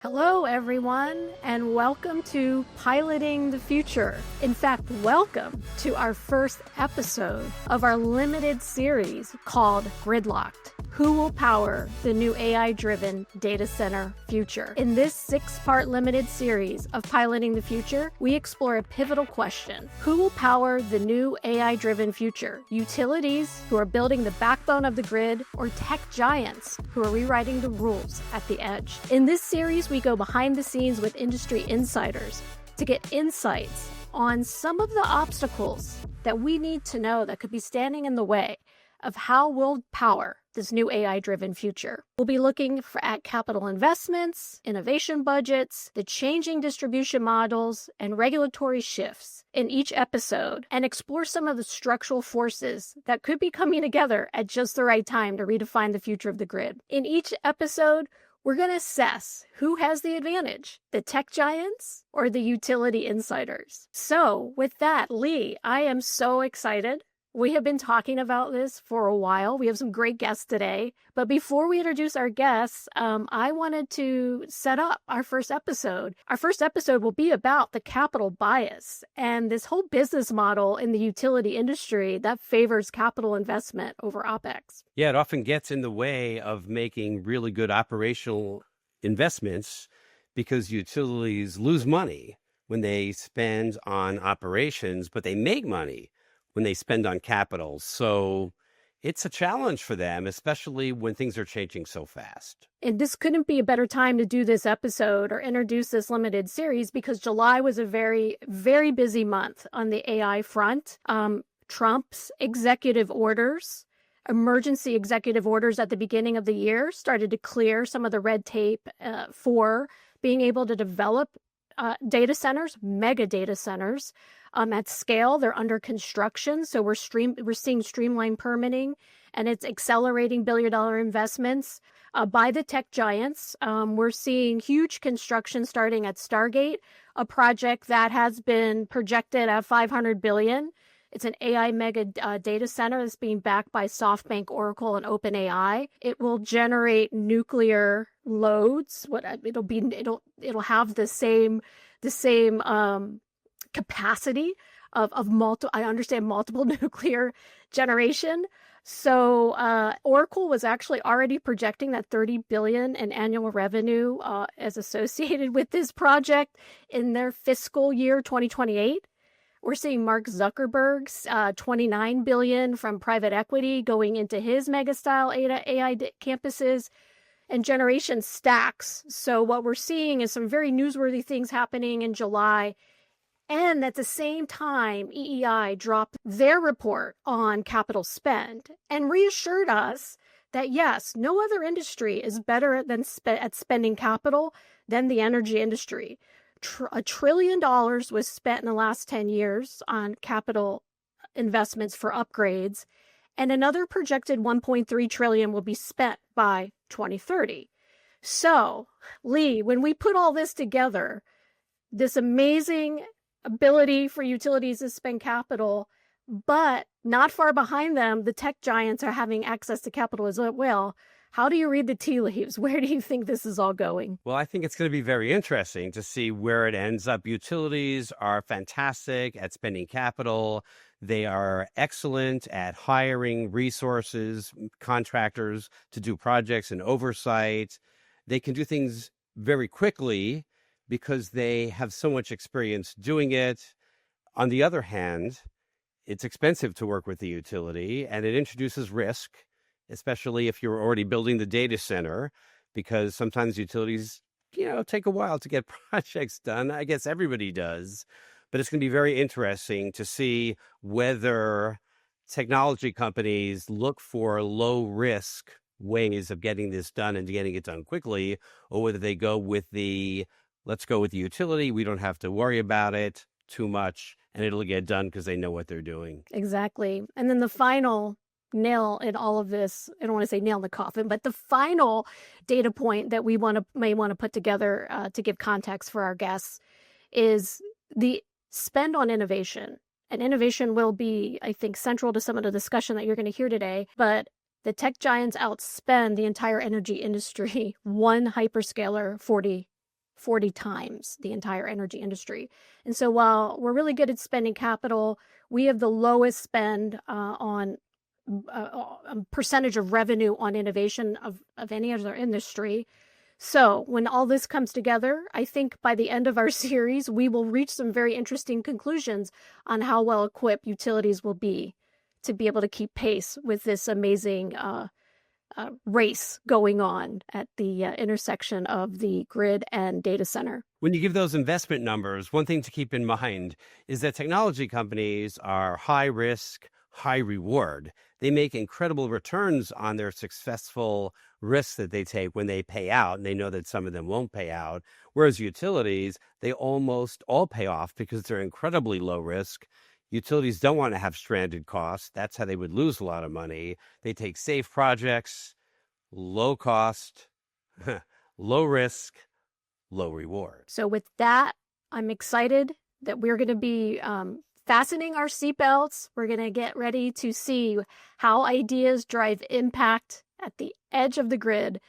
Hello, everyone, and welcome to Piloting the Future. In fact, welcome to our first episode of our limited series called Gridlocked. Who will power the new AI-driven data center future? In this 6-part limited series of Piloting the Future, we explore a pivotal question. Who will power the new AI-driven future? Utilities who are building the backbone of the grid, or tech giants who are rewriting the rules at the edge? In this series, we go behind the scenes with industry insiders to get insights on some of the obstacles that we need to know that could be standing in the way of how we'll power this new AI-driven future. We'll be looking at capital investments, innovation budgets, the changing distribution models, and regulatory shifts in each episode, and explore some of the structural forces that could be coming together at just the right time to redefine the future of the grid. In each episode, we're going to assess who has the advantage, the tech giants or the utility insiders. So with that, Lee, I am so excited. We have been talking about this for a while. We have some great guests today. But before we introduce our guests, I wanted to set up our first episode. Our first episode will be about the capital bias and this whole business model in the utility industry that favors capital investment over OpEx. Yeah, it often gets in the way of making really good operational investments because utilities lose money when they spend on operations, but they make money when they spend on capital. So it's a challenge for them, especially when things are changing so fast. And this couldn't be a better time to do this episode or introduce this limited series because July was a very, very busy month on the AI front. Trump's executive orders, emergency executive orders at the beginning of the year started to clear some of the red tape for being able to develop data centers, mega data centers at scale. They're under construction. So we're seeing streamlined permitting, and it's accelerating billion-dollar investments by the tech giants. We're seeing huge construction starting at Stargate, a project that has been projected at $500 billion. It's an AI mega data center that's being backed by SoftBank, Oracle, and OpenAI. It will generate nuclear loads. It'll have the same capacity of multiple nuclear generation. So Oracle was actually already projecting that $30 billion in annual revenue as associated with this project in their fiscal year 2028. We're seeing Mark Zuckerberg's $29 billion from private equity going into his mega-style AI campuses, and generation stacks. So what we're seeing is some very newsworthy things happening in July. And at the same time, EEI dropped their report on capital spend and reassured us that, yes, no other industry is better at spending capital than the energy industry. $1 trillion was spent in the last 10 years on capital investments for upgrades, and another projected $1.3 trillion will be spent by 2030. So, Lee, when we put all this together, this amazing ability for utilities to spend capital, but not far behind them, the tech giants are having access to capital as well. How do you read the tea leaves? Where do you think this is all going? Well, I think it's going to be very interesting to see where it ends up. Utilities are fantastic at spending capital. They are excellent at hiring resources, contractors to do projects and oversight. They can do things very quickly because they have so much experience doing it. On the other hand, it's expensive to work with the utility, and it introduces risk, especially if you're already building the data center, because sometimes utilities, take a while to get projects done. I guess everybody does. But it's going to be very interesting to see whether technology companies look for low-risk ways of getting this done and getting it done quickly, or whether they go with let's go with the utility. We don't have to worry about it too much, and it'll get done because they know what they're doing. Exactly. And then the final nail in all of this, I don't want to say nail in the coffin, but the final data point that we may want to put together to give context for our guests is the spend on innovation. And innovation will be, I think, central to some of the discussion that you're going to hear today. But the tech giants outspend the entire energy industry, one hyperscaler 40 40 times the entire energy industry. And so while we're really good at spending capital, we have the lowest spend on a percentage of revenue on innovation of any other industry. So when all this comes together, I think by the end of our series, we will reach some very interesting conclusions on how well equipped utilities will be to be able to keep pace with this amazing race going on at the intersection of the grid and data center. When you give those investment numbers, one thing to keep in mind is that technology companies are high risk, high reward. They make incredible returns on their successful risks that they take when they pay out, and they know that some of them won't pay out. Whereas utilities, they almost all pay off because they're incredibly low risk. Utilities don't want to have stranded costs. That's how they would lose a lot of money. They take safe projects, low cost, low risk, low reward. So with that, I'm excited that we're going to be fastening our seatbelts. We're going to get ready to see how ideas drive impact at the edge of the grid,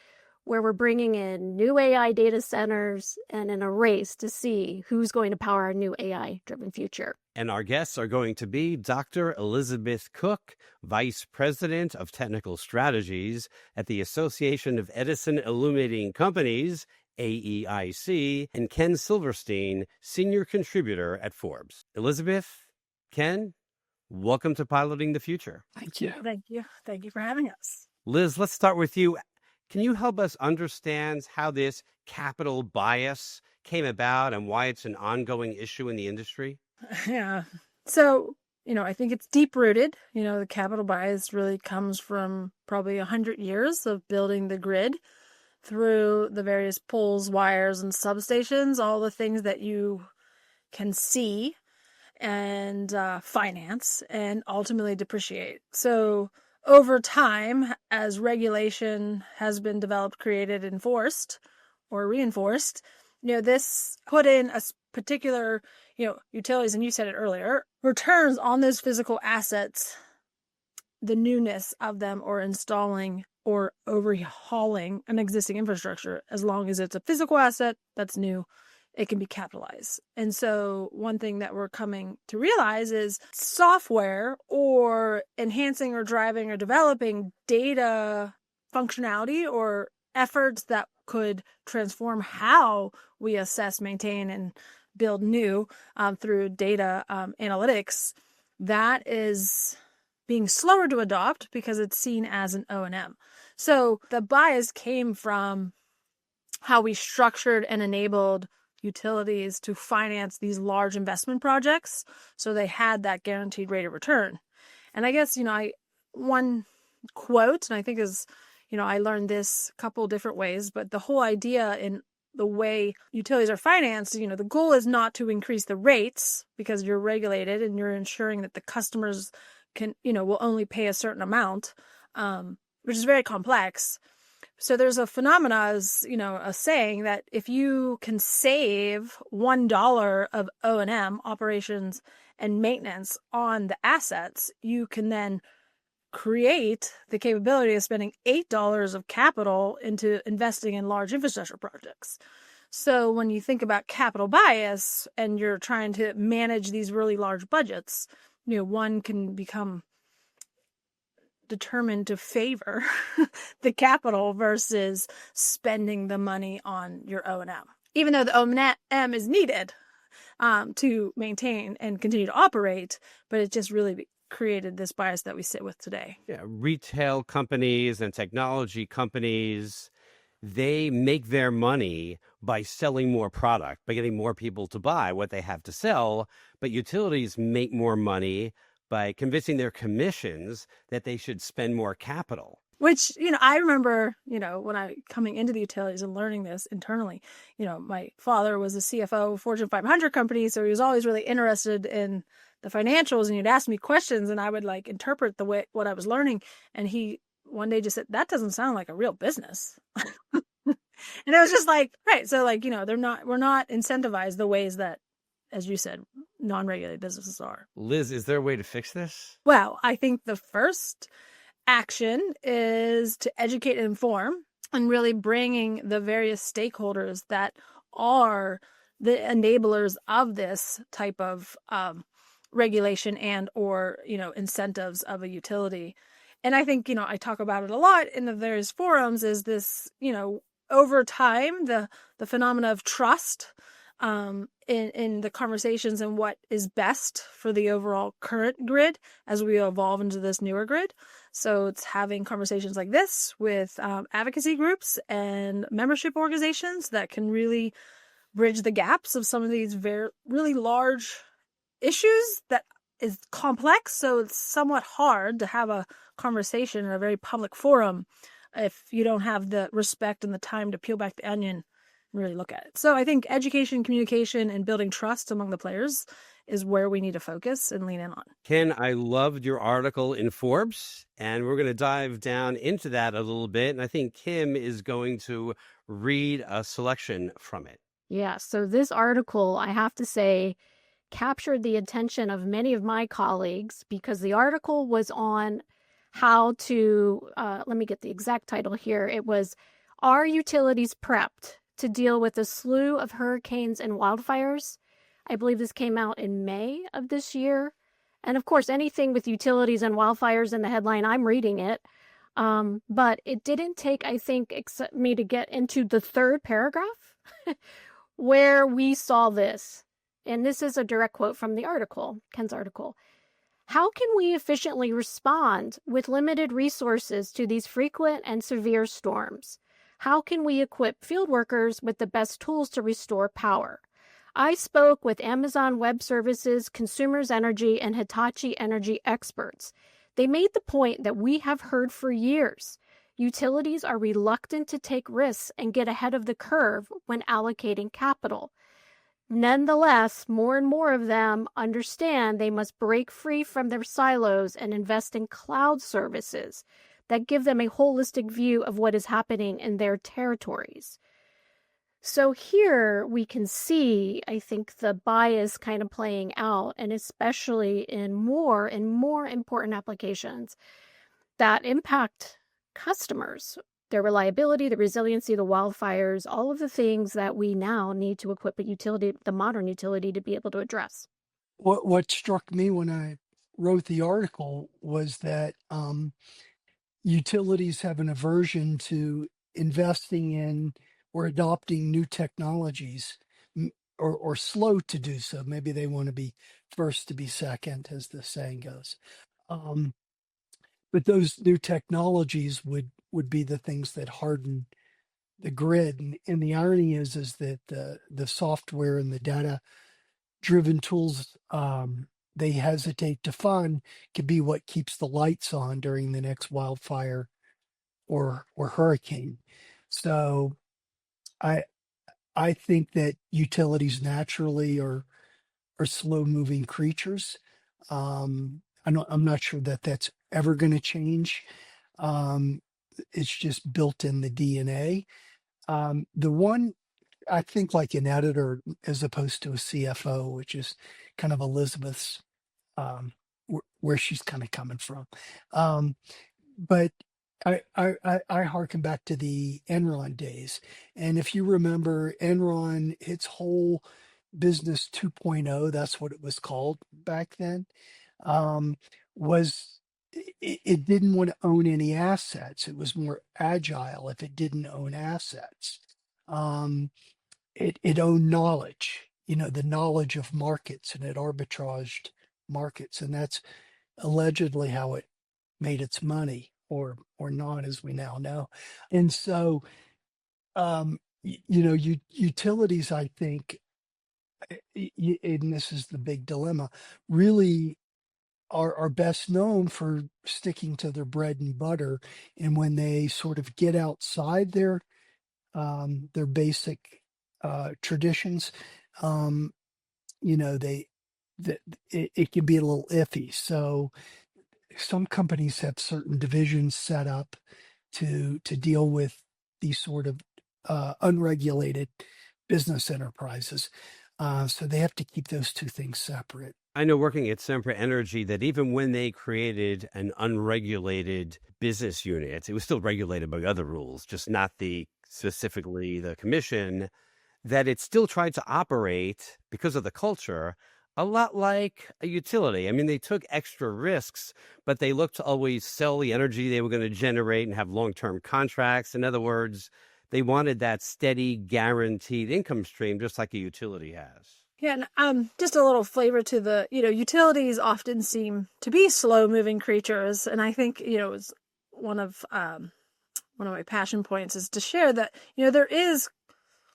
where we're bringing in new AI data centers and in a race to see who's going to power our new AI-driven future. And our guests are going to be Dr. Elizabeth Cook, Vice President of Technical Strategies at the Association of Edison Illuminating Companies, AEIC, and Ken Silverstein, Senior Contributor at Forbes. Elizabeth, Ken, welcome to Piloting the Future. Thank you. Thank you. Thank you for having us. Liz, let's start with you. Can you help us understand how this capital bias came about and why it's an ongoing issue in the industry? Yeah. So, I think it's deep rooted. The capital bias really comes from probably 100 years of building the grid through the various poles, wires, and substations, all the things that you can see and finance and ultimately depreciate. So over time, as regulation has been developed, created, enforced, or reinforced, this put in a particular, utilities, and you said it earlier, returns on those physical assets, the newness of them, or installing or overhauling an existing infrastructure. As long as it's a physical asset that's new, it can be capitalized. And so one thing that we're coming to realize is software or enhancing or driving or developing data functionality or efforts that could transform how we assess, maintain, and build new through data analytics, that is being slower to adopt because it's seen as an O&M. So the bias came from how we structured and enabled utilities to finance these large investment projects, so they had that guaranteed rate of return. And I guess, one quote, and I think is, I learned this a couple different ways, but the whole idea in the way utilities are financed, the goal is not to increase the rates because you're regulated and you're ensuring that the customers can, will only pay a certain amount, which is very complex. So there's a phenomena, a saying that if you can save $1 of O&M, operations and maintenance, on the assets, you can then create the capability of spending $8 of capital into investing in large infrastructure projects. So when you think about capital bias and you're trying to manage these really large budgets, one can become determined to favor the capital versus spending the money on your O&M. Even though the O&M is needed to maintain and continue to operate, but it just really created this bias that we sit with today. Yeah, retail companies and technology companies, they make their money by selling more product, by getting more people to buy what they have to sell. But utilities make more money by convincing their commissions that they should spend more capital. Which, I remember, when I coming into the utilities and learning this internally, my father was a CFO of a Fortune 500 company, so he was always really interested in the financials, and he'd ask me questions and I would interpret what I was learning. And he one day just said, that doesn't sound like a real business. And it was just right. So we're not incentivized the ways that, as you said, non-regulated businesses are. Liz, is there a way to fix this? Well, I think the first action is to educate and inform, and really bringing the various stakeholders that are the enablers of this type of regulation and or incentives of a utility. And I think I talk about it a lot in the various forums is this over time the phenomena of trust in the conversations and what is best for the overall current grid as we evolve into this newer grid. So it's having conversations like this with advocacy groups and membership organizations that can really bridge the gaps of some of these really large issues that is complex. So it's somewhat hard to have a conversation in a very public forum if you don't have the respect and the time to peel back the onion and really look at it. So I think education, communication, and building trust among the players is where we need to focus and lean in on. Ken, I loved your article in Forbes, and we're going to dive down into that a little bit. And I think Kim is going to read a selection from it. Yeah, so this article, I have to say, captured the attention of many of my colleagues because the article was on how to, let me get the exact title here. It was, Are Utilities Prepped to Deal with a Slew of Hurricanes and Wildfires? I believe this came out in May of this year. And of course, anything with utilities and wildfires in the headline, I'm reading it. But it didn't take, I think, me to get into the third paragraph where we saw this. And this is a direct quote from the article, Ken's article. How can we efficiently respond with limited resources to these frequent and severe storms? How can we equip field workers with the best tools to restore power? I spoke with Amazon Web Services, Consumers Energy, and Hitachi Energy experts. They made the point that we have heard for years. Utilities are reluctant to take risks and get ahead of the curve when allocating capital. Nonetheless, more and more of them understand they must break free from their silos and invest in cloud services that give them a holistic view of what is happening in their territories. So here we can see, I think, the bias kind of playing out, and especially in more and more important applications that impact customers, their reliability, the resiliency, the wildfires, all of the things that we now need to equip a utility, the modern utility, to be able to address. What struck me when I wrote the article was that utilities have an aversion to investing in or adopting new technologies, or slow to do so. Maybe they want to be first to be second, as the saying goes. But those new technologies would be the things that harden the grid. And the irony is that the software and the data-driven tools they hesitate to fund can be what keeps the lights on during the next wildfire or hurricane. So I think that utilities naturally are slow-moving creatures. I'm not sure that that's ever going to change. It's just built in the DNA. The one, I think, like an editor as opposed to a CFO, which is kind of Elizabeth's, where she's kind of coming from. But I harken back to the Enron days. And if you remember, Enron, its whole business 2.0, that's what it was called back then, was it didn't want to own any assets. It was more agile if it didn't own assets. It owned knowledge, the knowledge of markets, and it arbitraged markets. And that's allegedly how it made its money, or not, as we now know. And so, utilities, I think, and this is the big dilemma, really are best known for sticking to their bread and butter. And when they sort of get outside their basic traditions, it can be a little iffy. So some companies have certain divisions set up to deal with these sort of unregulated business enterprises. So they have to keep those two things separate. I know, working at Sempra Energy, that even when they created an unregulated business unit, it was still regulated by other rules, just not specifically the commission. that it still tried to operate because of the culture a lot like a utility. I mean, they took extra risks, but they looked to always sell the energy they were going to generate and have long-term contracts. In other words, they wanted that steady, guaranteed income stream, just like a utility has. Yeah, and just a little flavor to the, utilities often seem to be slow-moving creatures, and I think, it's one of my passion points is to share that, there is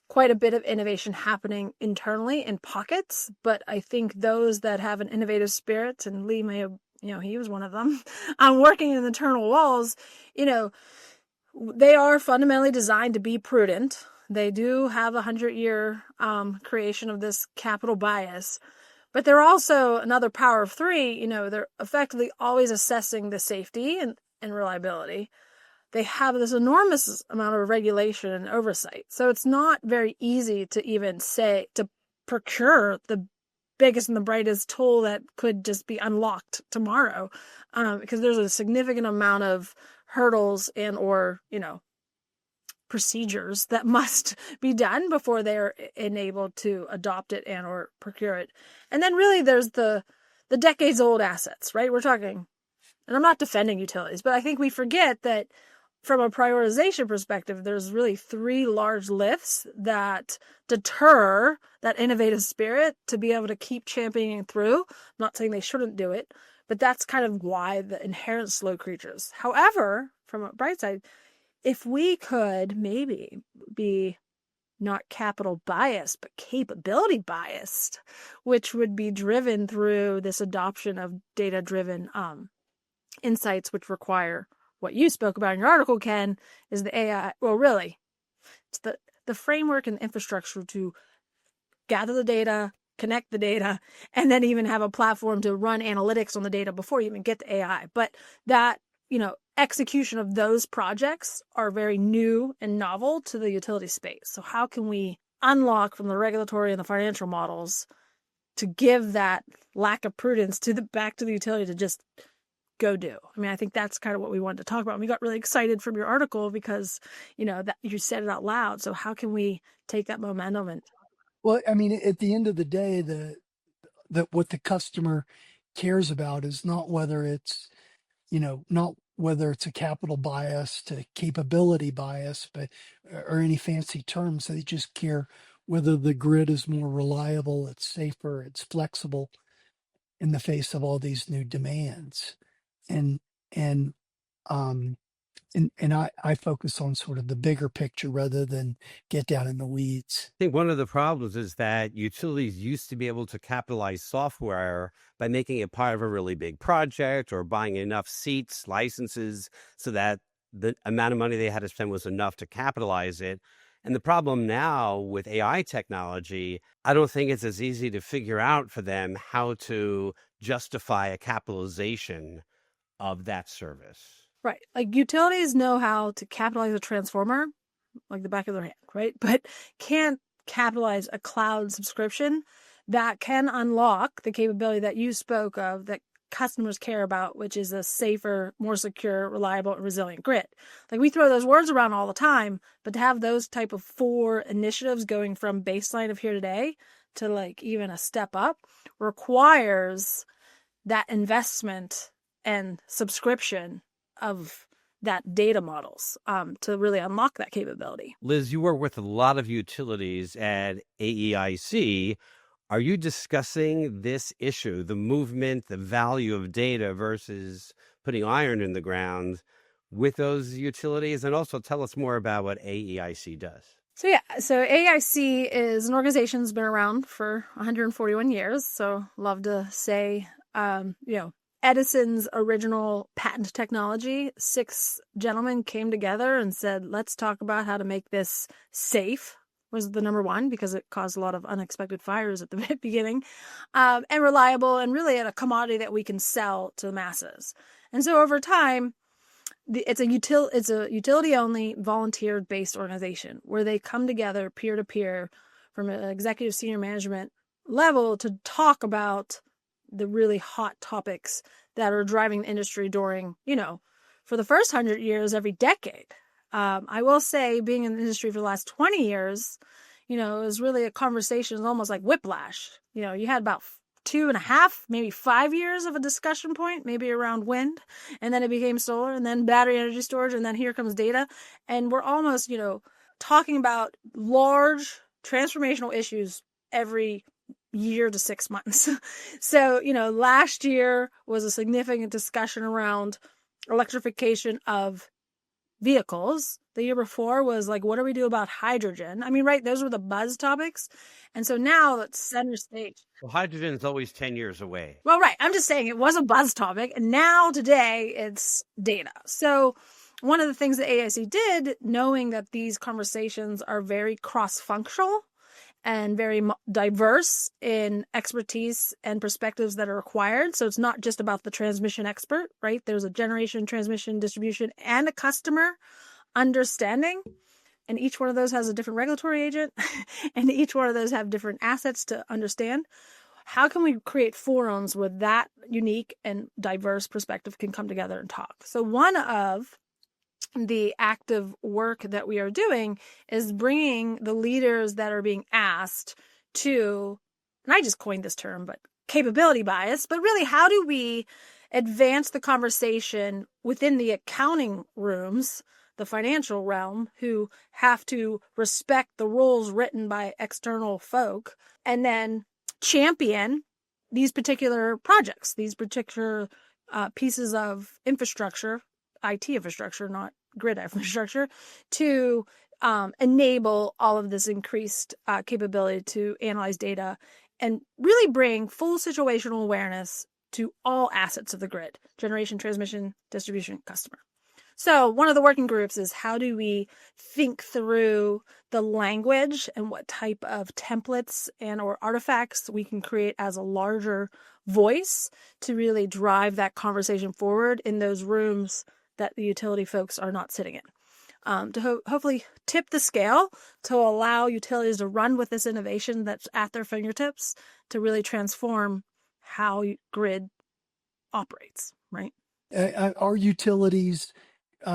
quite a bit of innovation happening internally in pockets, but I think those that have an innovative spirit, and Lee may have, he was one of them, working in internal walls, they are fundamentally designed to be prudent. They do have a 100-year creation of this capital bias, but they're also another power of three. They're effectively always assessing the safety and reliability. They have this enormous amount of regulation and oversight. So it's not very easy to even say to procure the biggest and the brightest tool that could just be unlocked tomorrow, because there's a significant amount of hurdles and or procedures that must be done before they're enabled to adopt it and or procure it. And then really there's the decades old assets, right? We're talking, and I'm not defending utilities, but I think we forget that from a prioritization perspective, there's really three large lifts that deter that innovative spirit to be able to keep championing through. I'm not saying they shouldn't do it, but that's kind of why the inherent slow creatures. However, from a bright side, if we could maybe be not capital biased, but capability biased, which would be driven through this adoption of data-driven insights, which require what you spoke about in your article, Ken, is the AI. Well, really, it's the framework and infrastructure to gather the data, connect the data, and then even have a platform to run analytics on the data before you even get to AI. But that, execution of those projects are very new and novel to the utility space. So how can we unlock from the regulatory and the financial models to give that lack of prudence back to the utility to just go do? I mean, I think that's kind of what we wanted to talk about. And we got really excited from your article because, that you said it out loud. So how can we take that momentum and... Well, I mean, at the end of the day, what the customer cares about is not whether it's, not whether it's a capital bias to capability bias, but or any fancy terms. They just care whether the grid is more reliable, it's safer, it's flexible in the face of all these new demands. And um and I focus on sort of the bigger picture rather than get down in the weeds. I think one of the problems is that utilities used to be able to capitalize software by making it part of a really big project or buying enough seats, licenses, so that the amount of money they had to spend was enough to capitalize it. And the problem now with AI technology, I don't think it's as easy to figure out for them how to justify a capitalization of that service. Right. Like utilities know how to capitalize a transformer like the back of their hand, right? But can't capitalize a cloud subscription that can unlock the capability that you spoke of that customers care about, which is a safer, more secure, reliable, and resilient grid. Like we throw those words around all the time, but to have those type of 4 initiatives going from baseline of here today to like even a step up requires that investment and subscription of that data models to really unlock that capability. Liz, you work with a lot of utilities at AEIC. Are you discussing this issue, the movement, the value of data versus putting iron in the ground with those utilities? And also tell us more about what AEIC does. So AEIC is an organization that's been around for 141 years. So love to say, Edison's original patent technology, 6 gentlemen came together and said, let's talk about how to make this safe, was the number one, because it caused a lot of unexpected fires at the beginning, and reliable, and really at a commodity that we can sell to the masses. And so over time, it's a utility-only, volunteer-based organization where they come together peer-to-peer from an executive senior management level to talk about the really hot topics that are driving the industry during, for the first 100 years, every decade. I will say, being in the industry for the last 20 years, it was really a conversation. It was almost like whiplash. You had about 2.5, maybe 5 years of a discussion point, maybe around wind, and then it became solar, and then battery energy storage, and then here comes data. And we're almost, talking about large transformational issues every year to 6 months. So, last year was a significant discussion around electrification of vehicles. The year before was like, what do we do about hydrogen? I mean, right, those were the buzz topics. And so now it's center stage. Well, hydrogen is always 10 years away. Well, right. I'm just saying it was a buzz topic. And now today it's data. So one of the things that AIC did, knowing that these conversations are very cross-functional and very diverse in expertise and perspectives that are required. So it's not just about the transmission expert, right? There's a generation, transmission, distribution, and a customer understanding. And each one of those has a different regulatory agent, and each one of those have different assets to understand. How can we create forums where that unique and diverse perspective can come together and talk? So one of the active work that we are doing is bringing the leaders that are being asked to, and I just coined this term, but capability bias, but really how do we advance the conversation within the accounting rooms, the financial realm, who have to respect the rules written by external folk, and then champion these particular projects, these particular pieces of infrastructure, IT infrastructure, not grid infrastructure, to enable all of this increased capability to analyze data and really bring full situational awareness to all assets of the grid: generation, transmission, distribution, customer. So one of the working groups is how do we think through the language and what type of templates and or artifacts we can create as a larger voice to really drive that conversation forward in those rooms that the utility folks are not sitting in, to hopefully tip the scale to allow utilities to run with this innovation that's at their fingertips to really transform how grid operates, right? Are utilities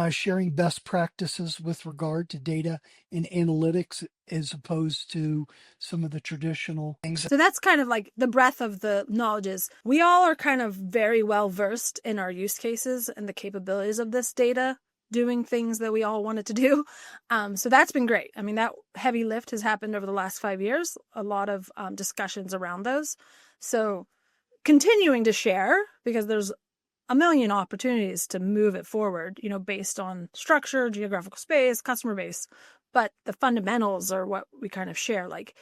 sharing best practices with regard to data and analytics as opposed to some of the traditional things? So that's kind of like the breadth of the knowledge is we all are kind of very well versed in our use cases and the capabilities of this data doing things that we all wanted to do. So that's been great. I mean, that heavy lift has happened over the last 5 years, a lot of discussions around those. So continuing to share, because there's a million opportunities to move it forward, based on structure, geographical space, customer base. But the fundamentals are what we kind of share. Like,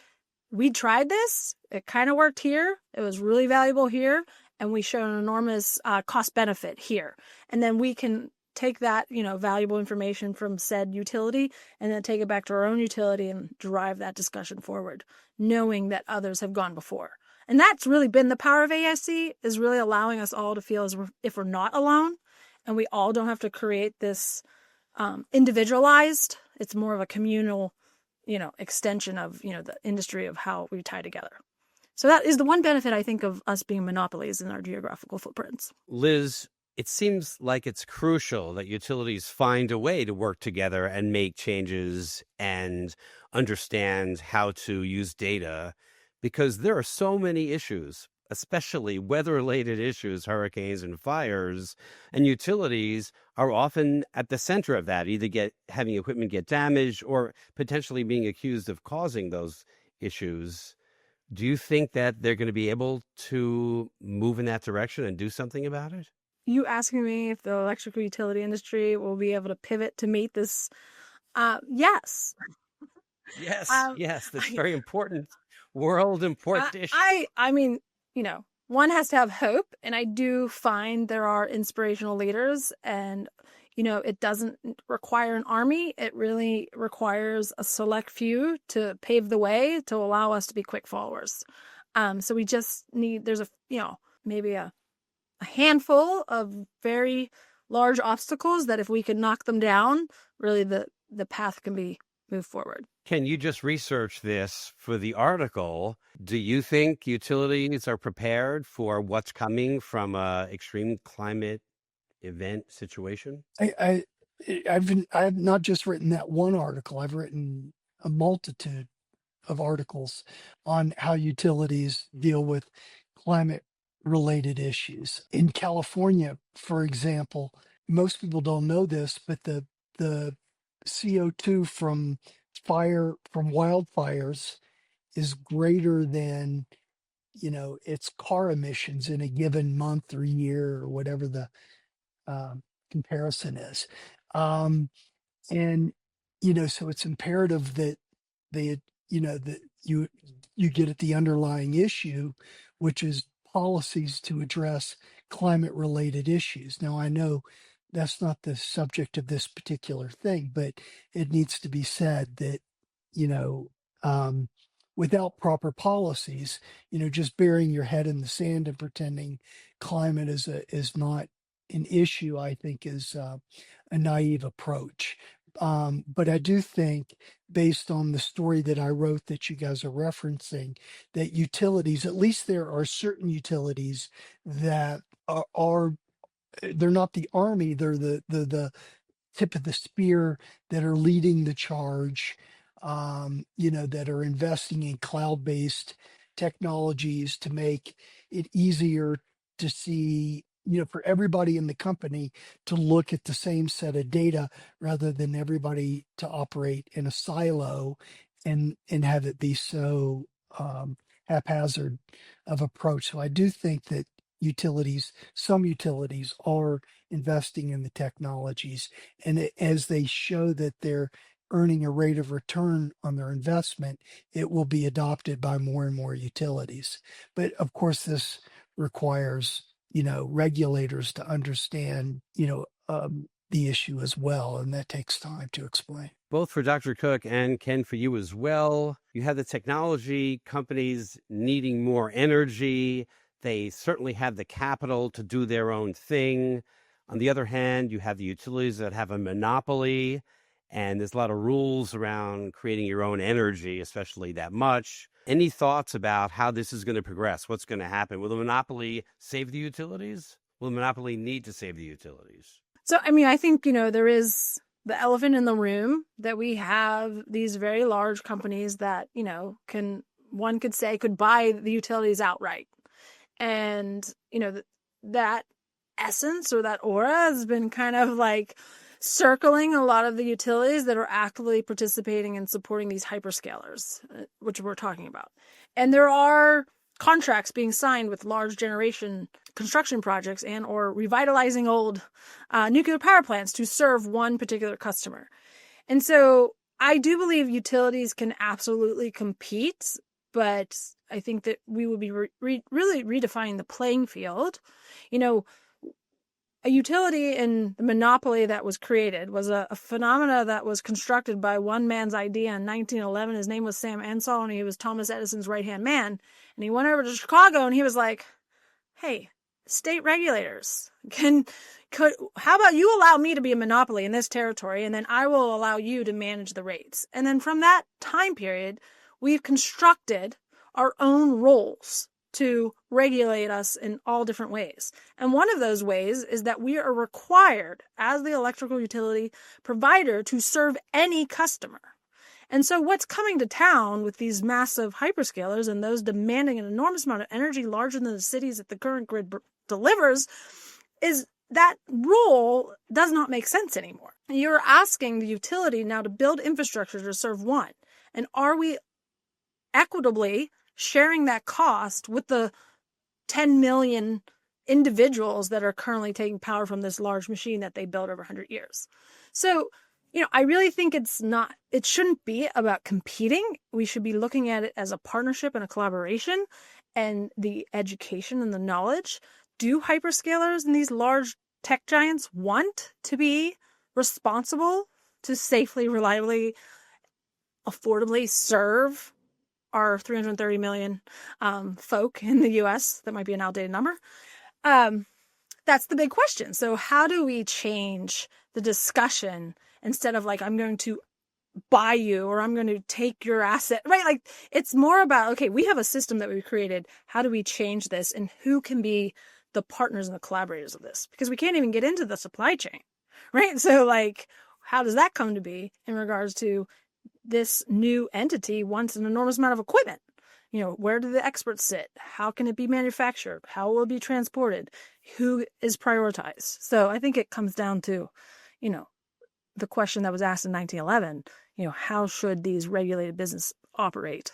we tried this, it kind of worked here, it was really valuable here, and we showed an enormous cost benefit here. And then we can take that, valuable information from said utility and then take it back to our own utility and drive that discussion forward, knowing that others have gone before. And that's really been the power of AIC, is really allowing us all to feel as if we're not alone and we all don't have to create this individualized. It's more of a communal, extension of, the industry of how we tie together. So that is the one benefit, I think, of us being monopolies in our geographical footprints. Liz, it seems like it's crucial that utilities find a way to work together and make changes and understand how to use data, because there are so many issues, especially weather-related issues, hurricanes and fires, and utilities are often at the center of that, either having equipment get damaged or potentially being accused of causing those issues. Do you think that they're going to be able to move in that direction and do something about it? You asking me if the electrical utility industry will be able to pivot to meet this? Yes. Yes, that's very important. Important issue. I mean, one has to have hope, and I do find there are inspirational leaders, and it doesn't require an army. It really requires a select few to pave the way to allow us to be quick followers. So we just need, there's maybe a handful of very large obstacles that if we can knock them down, really the path can be moved forward. Can you just research this for the article? Do you think utilities are prepared for what's coming from a extreme climate event situation? I've not just written that one article. I've written a multitude of articles on how utilities deal with climate related issues. In California, for example, most people don't know this, but the CO2 from wildfires is greater than, its car emissions in a given month or year or whatever the comparison is. Um, and so it's imperative that they that you get at the underlying issue, which is policies to address climate related issues. Now, I know that's not the subject of this particular thing, but it needs to be said that you know um, without proper policies, just burying your head in the sand and pretending climate is not an issue, I think is a naive approach. But I do think, based on the story that I wrote that you guys are referencing, that utilities, at least there are certain utilities that are they're not the army, they're the tip of the spear that are leading the charge, that are investing in cloud-based technologies to make it easier to see, for everybody in the company to look at the same set of data rather than everybody to operate in a silo and have it be so haphazard of approach. So I do think that some utilities are investing in the technologies, and as they show that they're earning a rate of return on their investment, it will be adopted by more and more utilities. But of course, this requires, regulators to understand, the issue as well, and that takes time to explain. Both for Dr. Cook and Ken, for you as well. You have the technology companies needing more energy. They certainly have the capital to do their own thing. On the other hand, you have the utilities that have a monopoly, and there's a lot of rules around creating your own energy, especially that much. Any thoughts about how this is going to progress? What's going to happen? Will the monopoly save the utilities? Will the monopoly need to save the utilities? So, I think, there is the elephant in the room that we have these very large companies that, one could say could buy the utilities outright. And, that essence or that aura has been kind of like circling a lot of the utilities that are actively participating and supporting these hyperscalers, which we're talking about. And there are contracts being signed with large generation construction projects and or revitalizing old nuclear power plants to serve one particular customer. And so I do believe utilities can absolutely compete, but I think that we would be really redefining the playing field. A utility in the monopoly that was created was a phenomena that was constructed by one man's idea in 1911. His name was Sam Ansell, and he was Thomas Edison's right-hand man. And he went over to Chicago, and he was like, hey, state regulators, how about you allow me to be a monopoly in this territory, and then I will allow you to manage the rates. And then from that time period, we've constructed our own roles to regulate us in all different ways. And one of those ways is that we are required as the electrical utility provider to serve any customer. And so what's coming to town with these massive hyperscalers and those demanding an enormous amount of energy larger than the cities that the current grid delivers is that rule does not make sense anymore. You're asking the utility now to build infrastructure to serve one. And are we equitably sharing that cost with the 10 million individuals that are currently taking power from this large machine that they built over 100 years? So, I really think it shouldn't be about competing. We should be looking at it as a partnership and a collaboration, and the education and the knowledge. Do hyperscalers and these large tech giants want to be responsible to safely, reliably, affordably serve our 330 million folk in the US? That might be an outdated number. That's the big question. So how do we change the discussion instead of like, I'm going to buy you or I'm going to take your asset, right? Like it's more about, okay, we have a system that we've created. How do we change this? And who can be the partners and the collaborators of this? Because we can't even get into the supply chain, right? So like, how does that come to be in regards to this new entity wants an enormous amount of equipment. Where do the experts sit? How can it be manufactured? How will it be transported? Who is prioritized? So I think it comes down to, the question that was asked in 1911, how should these regulated business operate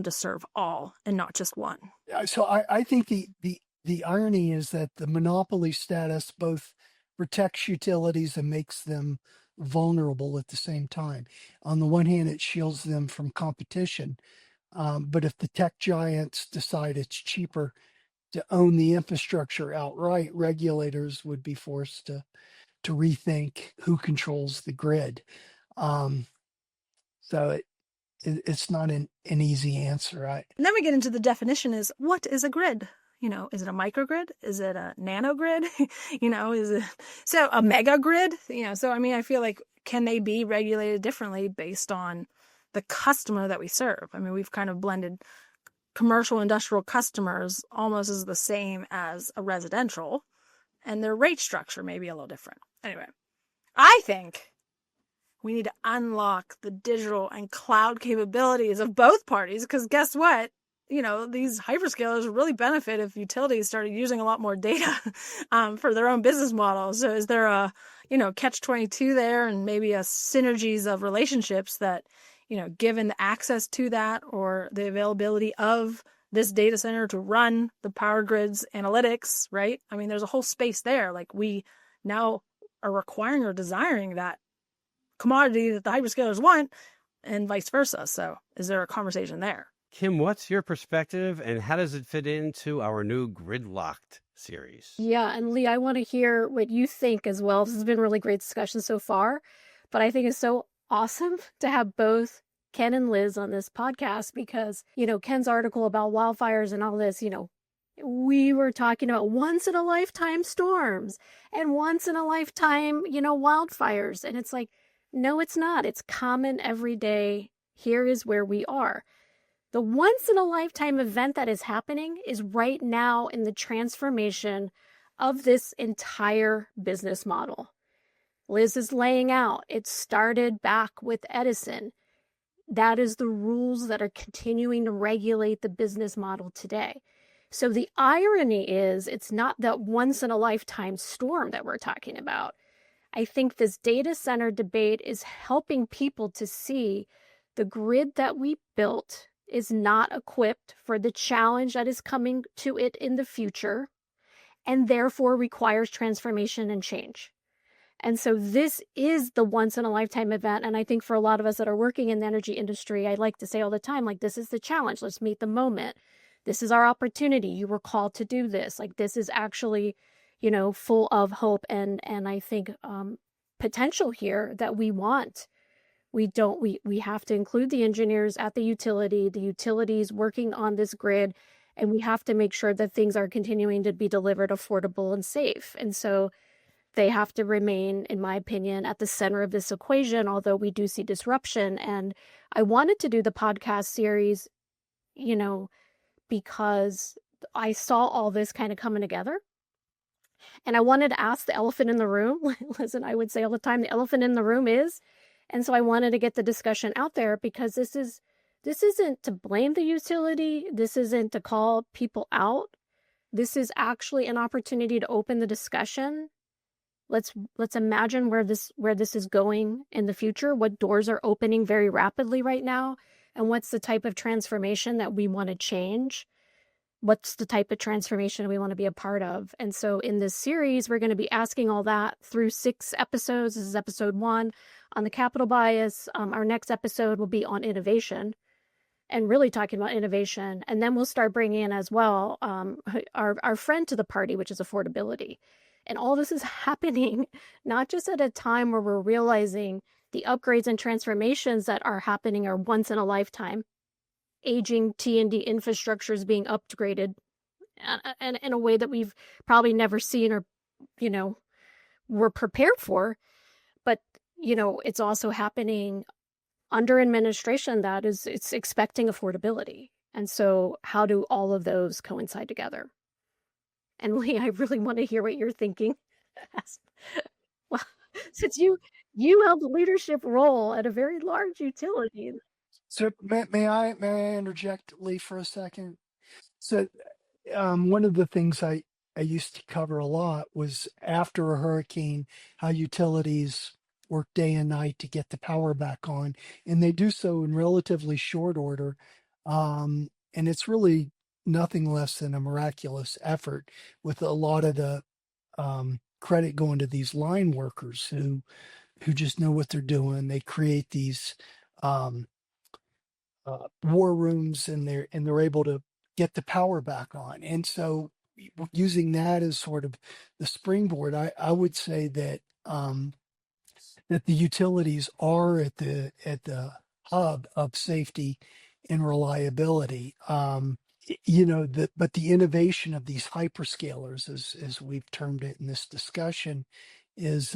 to serve all and not just one? So I think the irony is that the monopoly status both protects utilities and makes them vulnerable at the same time. On the one hand, it shields them from competition. But if the tech giants decide it's cheaper to own the infrastructure outright, regulators would be forced to rethink who controls the grid. So it's not an easy answer. And then we get into the definition is, what is a grid? Is it a microgrid? Is it a nanogrid? Is it a mega grid? So I feel like, can they be regulated differently based on the customer that we serve? We've kind of blended commercial industrial customers almost as the same as a residential, and their rate structure may be a little different. Anyway, I think we need to unlock the digital and cloud capabilities of both parties, because guess what? These hyperscalers would really benefit if utilities started using a lot more data for their own business models. So is there a, catch-22 there, and maybe a synergies of relationships that, given the access to that or the availability of this data center to run the power grids analytics, right? There's a whole space there. Like, we now are requiring or desiring that commodity that the hyperscalers want, and vice versa. So is there a conversation there? Kim, what's your perspective, and how does it fit into our new Gridlocked series? Yeah, and Lee, I want to hear what you think as well. This has been a really great discussion so far, but I think it's so awesome to have both Ken and Liz on this podcast, because, Ken's article about wildfires and all this, we were talking about once in a lifetime storms and once in a lifetime, wildfires. And it's like, no, it's not. It's common every day. Here is where we are. The once in a lifetime event that is happening is right now in the transformation of this entire business model. Liz is laying out. It started back with Edison. That is the rules that are continuing to regulate the business model today. So the irony is, it's not that once in a lifetime storm that we're talking about. I think this data center debate is helping people to see the grid that we built is not equipped for the challenge that is coming to it in the future, and therefore requires transformation and change. And so this is the once in a lifetime event. And I think for a lot of us that are working in the energy industry, I like to say all the time, like, this is the challenge. Let's meet the moment. This is our opportunity. You were called to do this. Like, this is actually, full of hope and I think potential here that we want. We have to include the engineers at the utilities working on this grid, and we have to make sure that things are continuing to be delivered affordable and safe. And so they have to remain, in my opinion, at the center of this equation, although we do see disruption. And I wanted to do the podcast series, because I saw all this kind of coming together. And I wanted to ask the elephant in the room. Listen, I would say all the time, the elephant in the room is. And so I wanted to get the discussion out there, because this isn't to blame the utility. This isn't to call people out. This is actually an opportunity to open the discussion. Let's imagine where this is going in the future, what doors are opening very rapidly right now, and what's the type of transformation that we want to change. What's the type of transformation we want to be a part of? And so in this series, we're going to be asking all that through 6 episodes. This is episode 1 on the capital bias. Our next episode will be on innovation, and really talking about innovation. And then we'll start bringing in as well our friend to the party, which is affordability. And all this is happening not just at a time where we're realizing the upgrades and transformations that are happening are once in a lifetime. Aging T&D infrastructure is being upgraded and in a way that we've probably never seen or, were prepared for. But, it's also happening under administration it's expecting affordability. And so how do all of those coincide together? And Lee, I really want to hear what you're thinking. Well, since you You held a leadership role at a very large utility. So may I interject, Lee, for a second? So one of the things I used to cover a lot was after a hurricane, how utilities work day and night to get the power back on, and they do so in relatively short order. And it's really nothing less than a miraculous effort, with a lot of the credit going to these line workers who just know what they're doing. They create these um, war rooms, and they're able to get the power back on. And so, using that as sort of the springboard, I would say that the utilities are at the hub of safety and reliability. But the innovation of these hyperscalers, as we've termed it in this discussion, is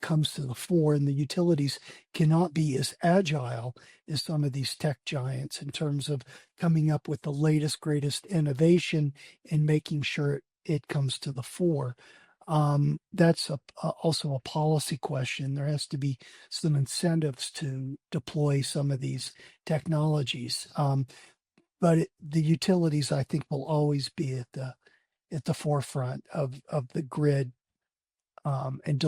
comes to the fore, and the utilities cannot be as agile as some of these tech giants in terms of coming up with the latest, greatest innovation and making sure it comes to the fore. That's also a policy question. There has to be some incentives to deploy some of these technologies. But the utilities, I think, will always be at the forefront of the grid, and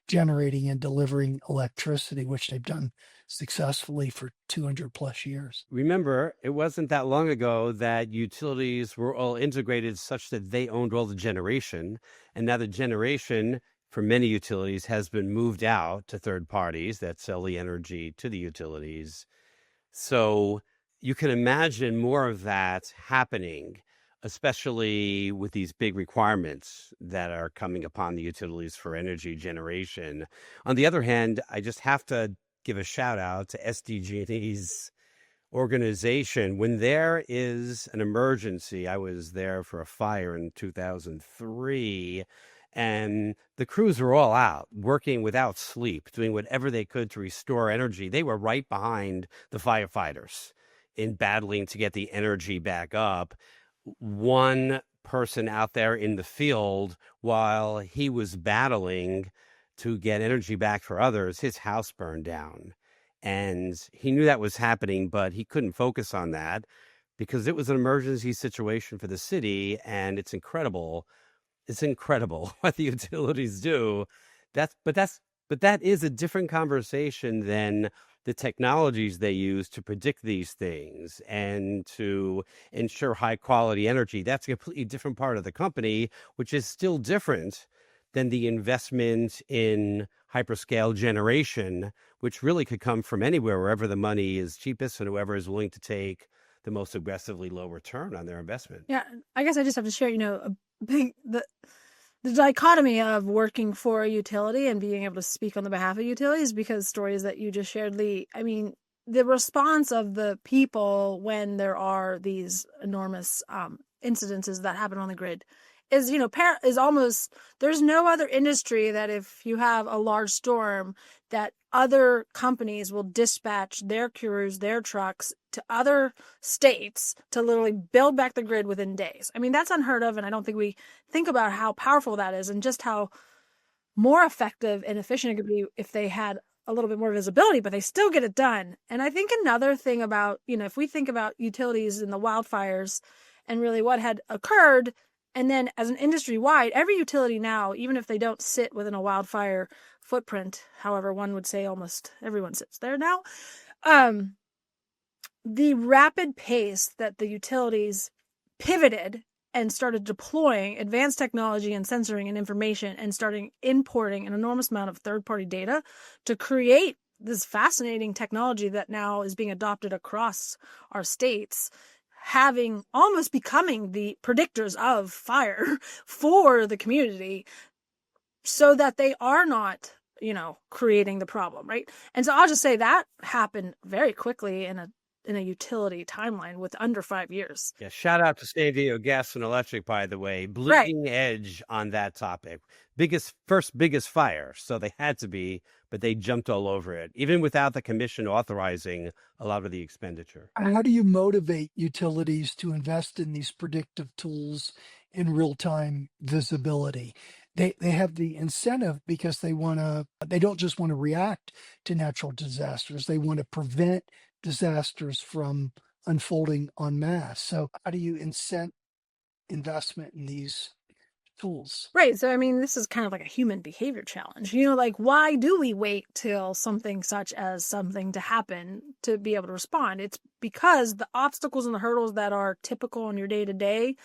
generating and delivering electricity, which they've done successfully for 200 plus years. Remember, it wasn't that long ago that utilities were all integrated such that they owned all the generation. And now the generation for many utilities has been moved out to third parties that sell the energy to the utilities. So you can imagine more of that happening, especially with these big requirements that are coming upon the utilities for energy generation. On the other hand, I just have to give a shout out to SDG&E's organization. When there is an emergency, I was there for a fire in 2003, and the crews were all out working without sleep, doing whatever they could to restore energy. They were right behind the firefighters in battling to get the energy back up. One person out there in the field, while he was battling to get energy back for others, his house burned down. And he knew that was happening, but he couldn't focus on that because it was an emergency situation for the city. And it's incredible. It's incredible what the utilities do. But that is a different conversation than the technologies they use to predict these things and to ensure high quality energy. That's a completely different part of the company, which is still different than the investment in hyperscale generation, which really could come from anywhere, wherever the money is cheapest and whoever is willing to take the most aggressively low return on their investment. Yeah, I guess I just have to share, the dichotomy of working for a utility and being able to speak on the behalf of utilities, because stories that you just shared, Lee, I mean, the response of the people when there are these enormous incidences that happen on the grid is, is almost, there's no other industry that if you have a large storm, that other companies will dispatch their crews, their trucks to other states to literally build back the grid within days. I mean, that's unheard of. And I don't think we think about how powerful that is and just how more effective and efficient it could be if they had a little bit more visibility, but they still get it done. And I think another thing about, if we think about utilities and the wildfires and really what had occurred, and then as an industry-wide, every utility now, even if they don't sit within a wildfire footprint, however, one would say almost everyone sits there now, the rapid pace that the utilities pivoted and started deploying advanced technology and sensoring and information and starting importing an enormous amount of third-party data to create this fascinating technology that now is being adopted across our states, having almost becoming the predictors of fire for the community so that they are not, creating the problem, right? And so I'll just say that happened very quickly in a utility timeline with under 5 years. Yeah, shout out to San Diego Gas and Electric, by the way, bleeding edge on that topic. First biggest fire, so they had to be, but they jumped all over it, even without the commission authorizing a lot of the expenditure. How do you motivate utilities to invest in these predictive tools in real-time visibility? they have the incentive because they don't just want to react to natural disasters. They want to prevent disasters from unfolding en masse. So how do you incent investment in these tools? Right. So, I mean, this is kind of like a human behavior challenge. Like, why do we wait till something such as something to happen to be able to respond? It's because the obstacles and the hurdles that are typical in your day to day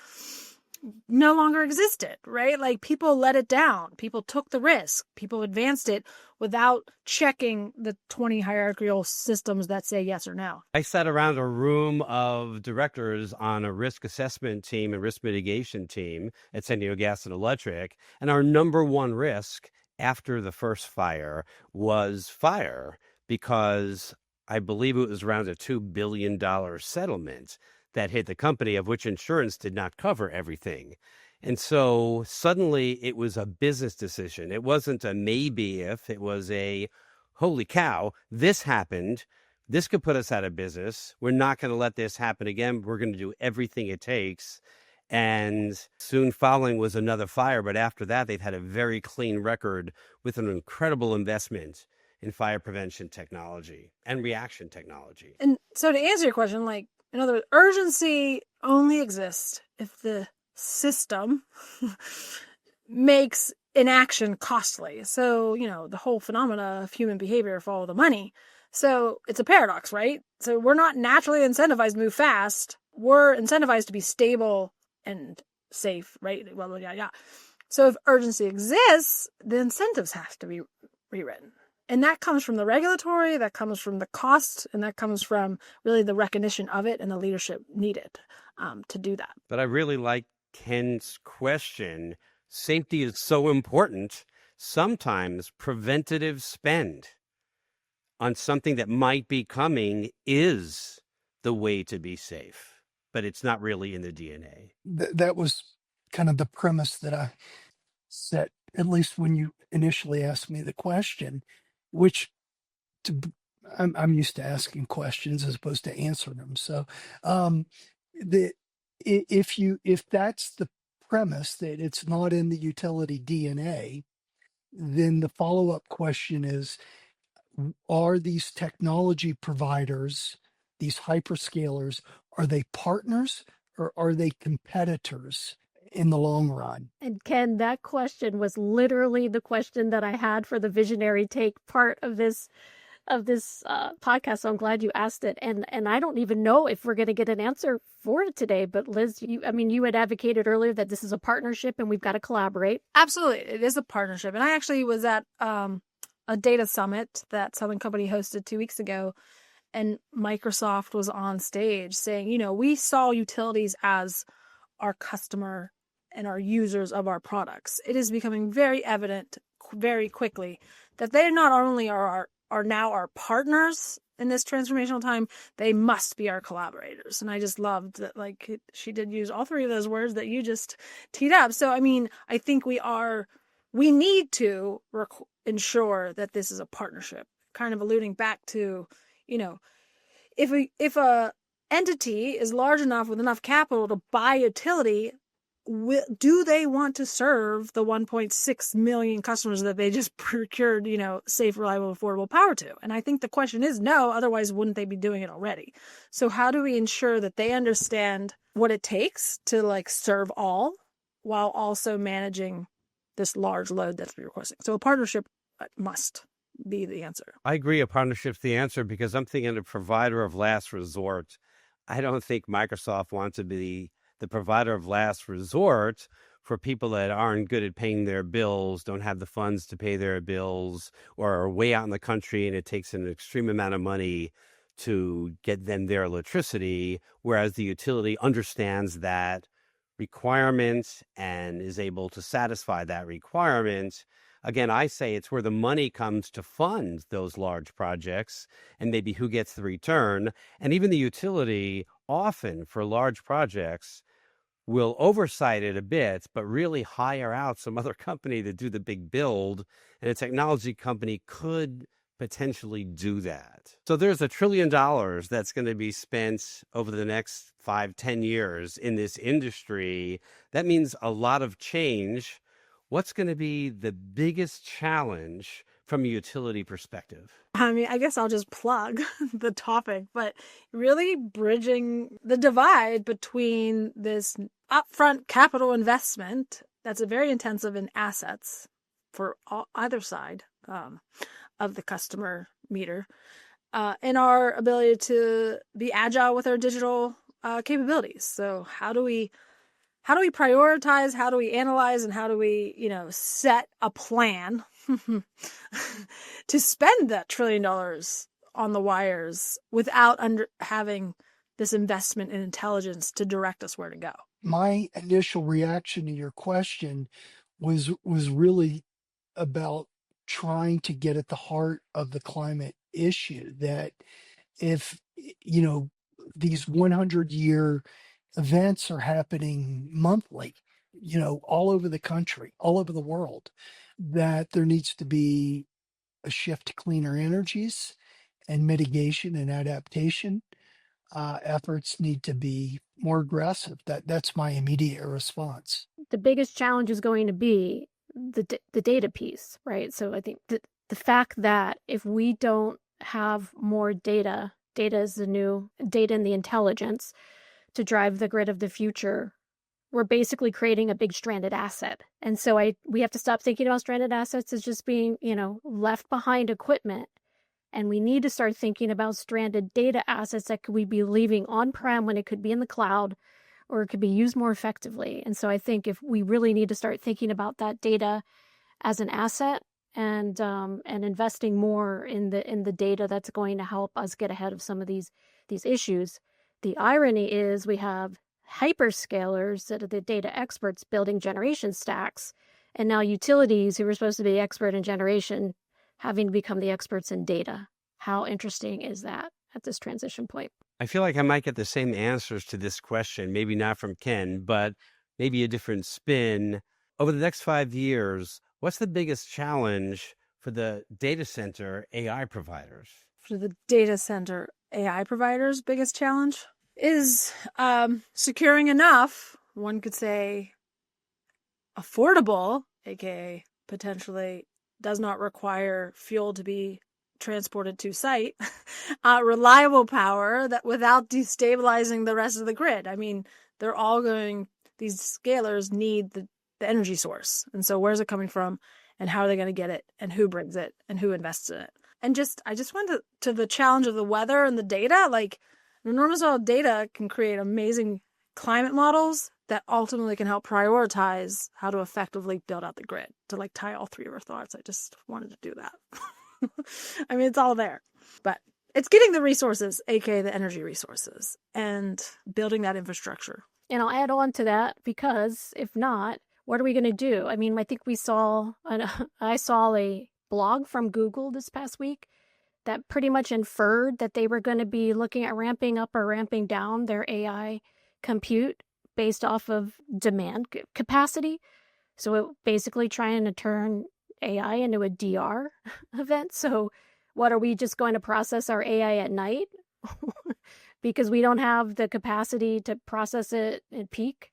no longer existed, right? Like, people let it down. People took the risk. People advanced it without checking the 20 hierarchical systems that say yes or no. I sat around a room of directors on a risk assessment team and risk mitigation team at San Diego Gas and Electric, and our number one risk after the first fire was fire, because I believe it was around a $2 billion settlement that hit the company, of which insurance did not cover everything. And so suddenly it was a business decision. It wasn't a maybe if, it was a holy cow, this happened. This could put us out of business. We're not going to let this happen again. We're going to do everything it takes. And soon following was another fire. But after that, they've had a very clean record with an incredible investment in fire prevention technology and reaction technology. And so to answer your question, like, in other words, urgency only exists if the system makes inaction costly. So, the whole phenomena of human behavior, follow the money. So it's a paradox, right? So we're not naturally incentivized to move fast. We're incentivized to be stable and safe, right? Well, yeah. So if urgency exists, the incentives have to be rewritten. And that comes from the regulatory, that comes from the cost, and that comes from really the recognition of it and the leadership needed to do that. But I really like Ken's question. Safety is so important. Sometimes preventative spend on something that might be coming is the way to be safe, but it's not really in the DNA. That was kind of the premise that I set, at least when you initially asked me the question, which I'm used to asking questions as opposed to answering them. So if that's the premise, that it's not in the utility DNA, then the follow-up question is, are these technology providers, these hyperscalers, are they partners or are they competitors in the long run? And Ken, that question was literally the question that I had for the visionary take part of this podcast. So I'm glad you asked it. And I don't even know if we're going to get an answer for it today. But Liz, you had advocated earlier that this is a partnership and we've got to collaborate. Absolutely. It is a partnership. And I actually was at a data summit that Southern Company hosted 2 weeks ago. And Microsoft was on stage saying, we saw utilities as our customer and our users of our products. It is becoming very evident very quickly that they not only are now our partners in this transformational time, they must be our collaborators. And I just loved that, like, she did use all three of those words that you just teed up. So, I mean, I think we need to ensure that this is a partnership, kind of alluding back to, if a entity is large enough with enough capital to buy utility, do they want to serve the 1.6 million customers that they just procured, safe, reliable, affordable power to? And I think the question is no, otherwise wouldn't they be doing it already? So how do we ensure that they understand what it takes to serve all while also managing this large load that's requesting? So a partnership must be the answer. I agree. A partnership's the answer, because I'm thinking a provider of last resort. I don't think Microsoft wants to be the provider of last resort for people that aren't good at paying their bills, don't have the funds to pay their bills, or are way out in the country and it takes an extreme amount of money to get them their electricity, whereas the utility understands that requirement and is able to satisfy that requirement. Again, I say it's where the money comes to fund those large projects and maybe who gets the return. And even the utility often for large projects will oversight it a bit, but really hire out some other company to do the big build. And a technology company could potentially do that. So there's $1 trillion that's going to be spent over the next 5-10 years in this industry. That means a lot of change. what's going to be the biggest challenge from a utility perspective? I mean, I guess I'll just plug the topic, but really bridging the divide between this upfront capital investment that's very intensive in assets for either side of the customer meter, and our ability to be agile with our digital capabilities. So how do we prioritize, how do we analyze, and how do we, set a plan to spend that $1 trillion on the wires without having this investment in intelligence to direct us where to go? My initial reaction to your question was really about trying to get at the heart of the climate issue, that if these 100-year events are happening monthly, all over the country, all over the world, that there needs to be a shift to cleaner energies, and mitigation and adaptation efforts need to be more aggressive. That's my immediate response. The biggest challenge is going to be the data piece, right? So I think the fact that if we don't have more data is the new data and the intelligence to drive the grid of the future, we're basically creating a big stranded asset. And so we have to stop thinking about stranded assets as just being, left behind equipment. And we need to start thinking about stranded data assets that could we be leaving on-prem when it could be in the cloud, or it could be used more effectively. And so I think if we really need to start thinking about that data as an asset and investing more in the data that's going to help us get ahead of some of these issues. The irony is we have hyperscalers that are the data experts building generation stacks, and now utilities who were supposed to be expert in generation having to become the experts in data. How interesting is that at this transition point? I feel like I might get the same answers to this question, maybe not from Ken, but maybe a different spin. Over the next 5 years, what's the biggest challenge for the data center AI providers? For the data center AI providers, biggest challenge is securing enough, one could say affordable, aka potentially does not require fuel to be transported to site, reliable power that without destabilizing the rest of the grid. I mean, these scalers need the energy source. And so where's it coming from, and how are they going to get it, and who brings it, and who invests in it? And I just went to the challenge of the weather and the data. Like, enormous amount of data can create amazing climate models that ultimately can help prioritize how to effectively build out the grid. To tie all three of our thoughts, I just wanted to do that. I mean, it's all there, but it's getting the resources, aka the energy resources, and building that infrastructure. And I'll add on to that, because if not, what are we going to do? I mean, I think I saw a blog from Google this past week that pretty much inferred that they were going to be looking at ramping up or ramping down their AI compute based off of demand capacity. So basically trying to turn AI into a DR event. So what, are we just going to process our AI at night because we don't have the capacity to process it in peak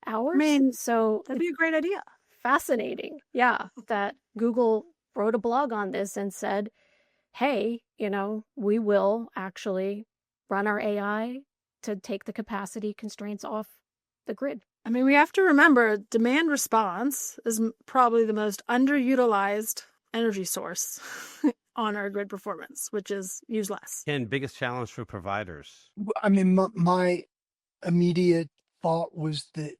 hours? I mean, so that'd be a great idea. Fascinating. Yeah, that Google wrote a blog on this and said, hey, we will actually run our AI to take the capacity constraints off the grid. I mean, we have to remember demand response is probably the most underutilized energy source on our grid performance, which is use less. Ken, biggest challenge for providers? I mean, my immediate thought was that,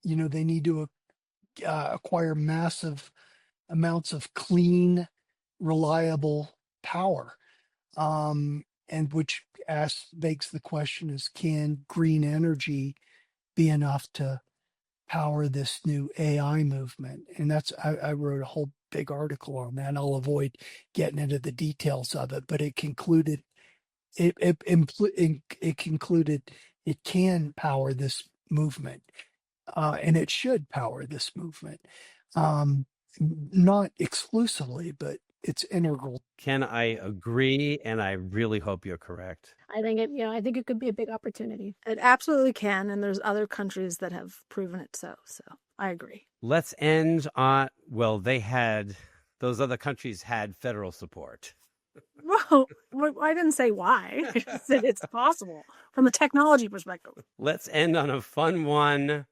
they need to acquire massive amounts of clean, reliable power. And which begs the question is, can green energy be enough to power this new AI movement? And I wrote a whole big article on that, and I'll avoid getting into the details of it, but it concluded it concluded it can power this movement, and it should power this movement. Not exclusively, but it's integral. Ken, I agree, and I really hope you're correct. I think it could be a big opportunity. It absolutely can, and there's other countries that have proven it so. I agree. Let's end on, well, those other countries had federal support. Well, I didn't say why. I just said it's possible from a technology perspective. Let's end on a fun one.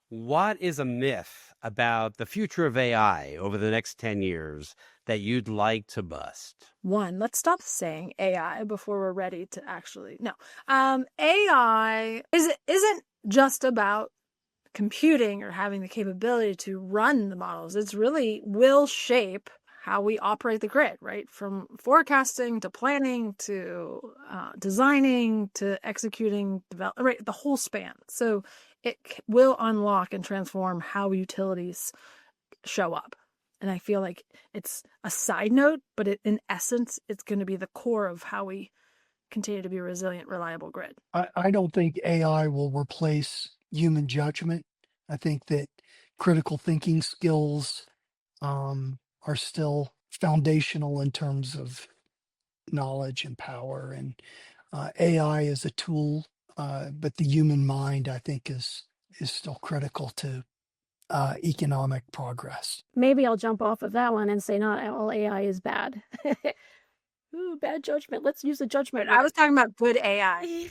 What is a myth about the future of AI over the next 10 years that you'd like to bust? One, let's stop saying AI before we're ready to actually. No. AI isn't just about computing or having the capability to run the models. It's really will shape how we operate the grid, right? From forecasting to planning to designing to executing, right? The whole span. So it will unlock and transform how utilities show up. And I feel like it's a side note, but in essence, it's going to be the core of how we continue to be a resilient, reliable grid. I don't think AI will replace human judgment. I think that critical thinking skills are still foundational in terms of knowledge and power. And AI is a tool, but the human mind, I think, is still critical to economic progress. Maybe I'll jump off of that one and say not all AI is bad. Ooh, bad judgment. Let's use a judgment. I was talking about good AI.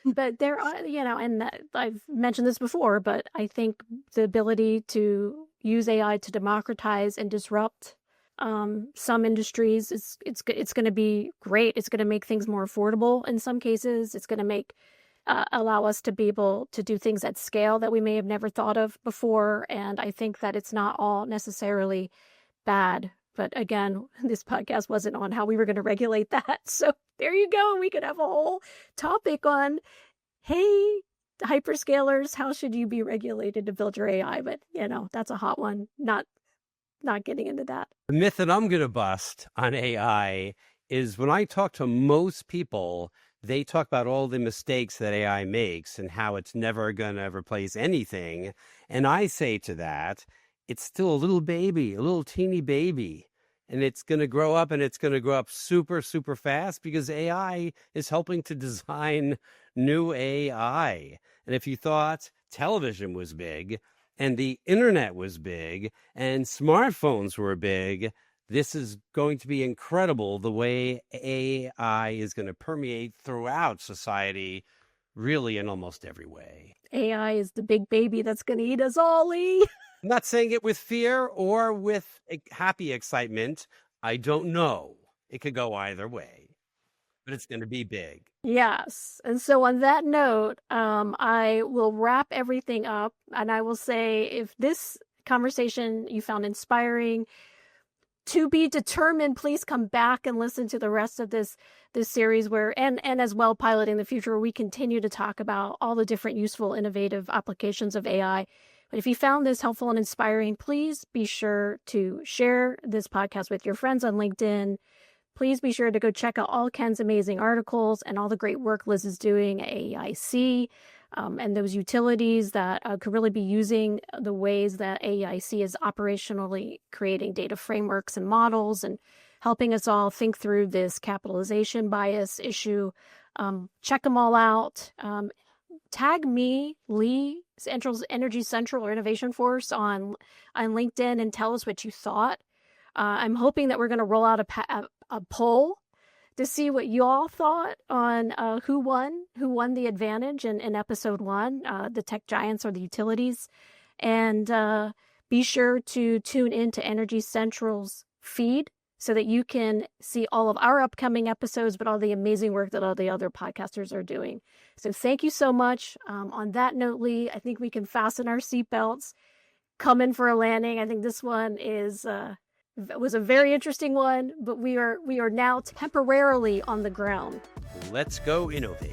But there are, and I've mentioned this before, but I think the ability to use AI to democratize and disrupt some industries, it's going to be great. It's going to make things more affordable in some cases. It's going to allow us to be able to do things at scale that we may have never thought of before. And I think that it's not all necessarily bad. But again, this podcast wasn't on how we were going to regulate that. So there you go. We could have a whole topic on, hey, hyperscalers, how should you be regulated to build your AI? But, that's a hot one. Not getting into that. The myth that I'm going to bust on AI is when I talk to most people, they talk about all the mistakes that AI makes and how it's never going to replace anything. And I say to that, it's still a little baby, a little teeny baby. And it's going to grow up, and it's going to grow up super, super fast because AI is helping to design new AI. And if you thought television was big and the internet was big and smartphones were big, this is going to be incredible the way AI is going to permeate throughout society, really in almost every way. AI is the big baby that's going to eat us all, Lee. I'm not saying it with fear or with happy excitement. I don't know. It could go either way, but it's going to be big. Yes. And so on that note, I will wrap everything up, and I will say, if this conversation you found inspiring, to be determined, please come back and listen to the rest of this series and as well Piloting the Future, where we continue to talk about all the different useful, innovative applications of AI. But if you found this helpful and inspiring, please be sure to share this podcast with your friends on LinkedIn. Please be sure to go check out all Ken's amazing articles and all the great work Liz is doing at AEIC, and those utilities that could really be using the ways that AEIC is operationally creating data frameworks and models and helping us all think through this capitalization bias issue. Check them all out. Tag me, Lee, Energy Central or Innovation Force on LinkedIn and tell us what you thought. I'm hoping that we're going to roll out a poll to see what you all thought on who won the advantage in episode 1, the tech giants or the utilities. And be sure to tune in to Energy Central's feed so that you can see all of our upcoming episodes, but all the amazing work that all the other podcasters are doing. So thank you so much. On that note, Lee, I think we can fasten our seatbelts, come in for a landing. I think this one was a very interesting one, but we are now temporarily on the ground. Let's go innovate.